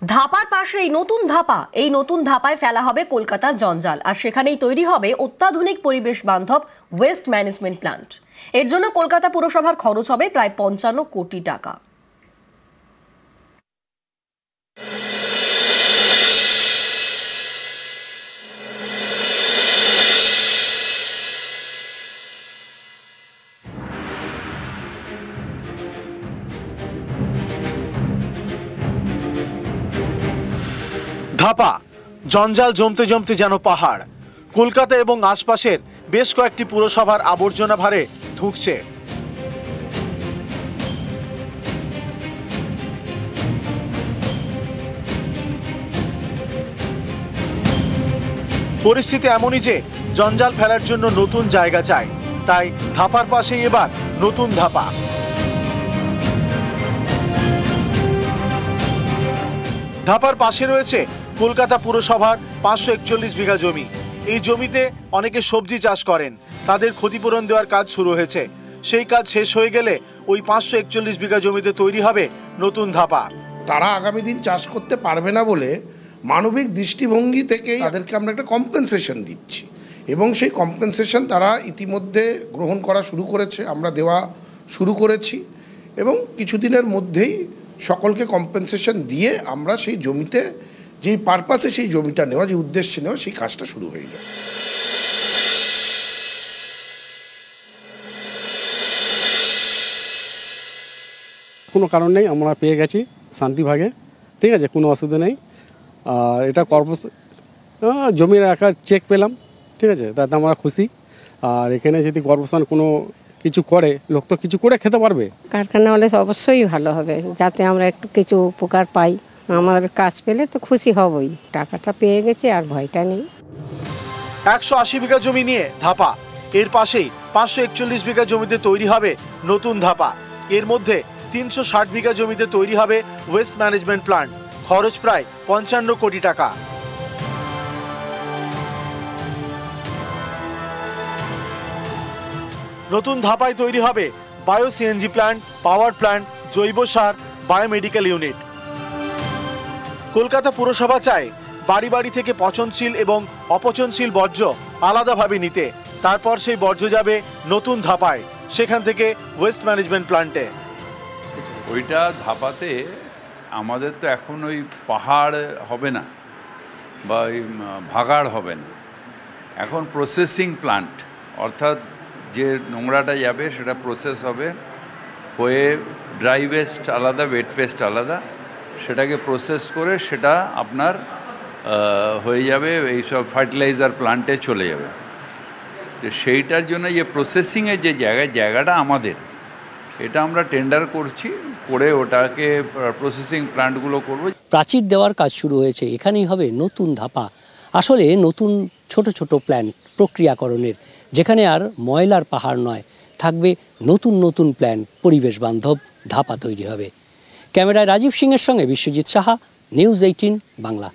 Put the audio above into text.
ধাপার পাশে এই নতুন ধাপায় ফেলা হবে কলকাতার জঞ্জাল, আর সেখানেই তৈরি হবে অত্যাধুনিক পরিবেশ বান্ধব ওয়েস্ট ম্যানেজমেন্ট প্ল্যান্ট। এর জন্য কলকাতা পুরসভার খরচ হবে প্রায় ৫৫ কোটি টাকা। ধাপা জঞ্জাল জমতে জমতে যেন পাহাড়। কলকাতা এবং আশপাশের বেশ কয়েকটি পুরসভার আবর্জনা ভারে ধুঁকছে। পরিস্থিতি এমনই যে জঞ্জাল ফেলার জন্য নতুন জায়গা চাই, তাই ধাপার পাশেই এবার নতুন ধাপা। ধাপার পাশে রয়েছে কলকাতা পুরসভার ৫৪১ বিঘা জমি। এই জমিতে অনেকে সবজি চাষ করেন, তাদের ক্ষতিপূরণ দেওয়ার কাজ শুরু হয়েছে। সেই কাজ শেষ হয়ে গেলে ওই ৫৪১ বিঘা জমিতে তৈরি হবে নতুন ধাপা। তারা আগামী দিন চাষ করতে পারবে না বলে মানবিক দৃষ্টিভঙ্গি থেকেই তাদেরকে আমরা একটা কম্পেনসেশন দিচ্ছি, এবং সেই কম্পেনসেশন তারা ইতিমধ্যে গ্রহণ করা শুরু করেছে, আমরা দেওয়া শুরু করেছি, এবং কিছুদিনের মধ্যেই সকলকে কম্পেনসেশন দিয়ে আমরা সেই জমিতে যেই পারপাসে সেই জমিটা নেওয়া, যে উদ্দেশ্যে নেওয়া, সেই কাজটা শুরু হয়ে যাবে। কোনো কারণ নেই, আমরা পেয়ে গেছি শান্তিভাগে, ঠিক আছে, কোনো অসুবিধা নেই। এটা কর্পোরেশন জমির একটা চেক পেলাম, ঠিক আছে, তাতে আমরা খুশি। আর এখানে যদি কর্পোরেশন কোনো কিছু করে, লোক তো কিছু করে খেতে পারবে। কারখানা হলে অবশ্যই ভালো হবে, যাতে আমরা একটু কিছু উপকার পাই। আমাদের কাজ পেলে তো খুশি হবই, টাকাটা পেয়ে গেছে আর ভয়টা নেই। ১৮০ বিঘা জমি নিয়ে ধাপা, এর পাশেই ৫৪১ বিঘা জমিতে তৈরি হবে নতুন ধাপা। এর মধ্যে ৩৬০ বিঘা জমিতে তৈরি হবে ওয়েস্ট ম্যানেজমেন্ট প্ল্যান্ট। খরচ প্রায় ৫৫ কোটি টাকা। নতুন ধাপায় তৈরি হবে bio CNG plant, power plant, জৈব সার, বায়োমেডিকেল ইউনিট। কলকাতা পুরসভা চায় বাড়ি বাড়ি থেকে পচনশীল এবং অপচনশীল বর্জ্য আলাদাভাবে নিতে, তারপর সেই বর্জ্য যাবে নতুন ধাপায়, সেখান থেকে ওয়েস্ট ম্যানেজমেন্ট প্ল্যান্টে। ওইটা ধাপাতে আমাদের তো এখন ওই পাহাড় হবে না বা ওই ভাগাড় হবে না, এখন প্রসেসিং প্ল্যান্ট, অর্থাৎ যে নোংরাটা যাবে সেটা প্রসেস হবে, হয়ে ড্রাই ওয়েস্ট আলাদা, ওয়েট ওয়েস্ট আলাদা, সেটাকে প্রসেস করে সেটা আপনার হয়ে যাবে এইসব ফার্টিলাইজার প্ল্যান্টে চলে যাবে। সেইটার জন্য যে প্রসেসিংয়ের যে জায়গাটা আমাদের, এটা আমরা টেন্ডার করছি, করে ওটাকে প্রসেসিং প্ল্যান্টগুলো করব। প্রাচীর দেওয়ার কাজ শুরু হয়েছে, এখানেই হবে নতুন ধাপা। আসলে নতুন ছোট ছোট প্ল্যান্ট প্রক্রিয়াকরণের, যেখানে আর ময়লার পাহাড় নয়, থাকবে নতুন নতুন প্ল্যান্ট, পরিবেশ বান্ধব ধাপা তৈরি হবে। ক্যামেরায় রাজীব সিংয়ের সঙ্গে বিশ্বজিৎ সাহা, নিউজ 18 বাংলা।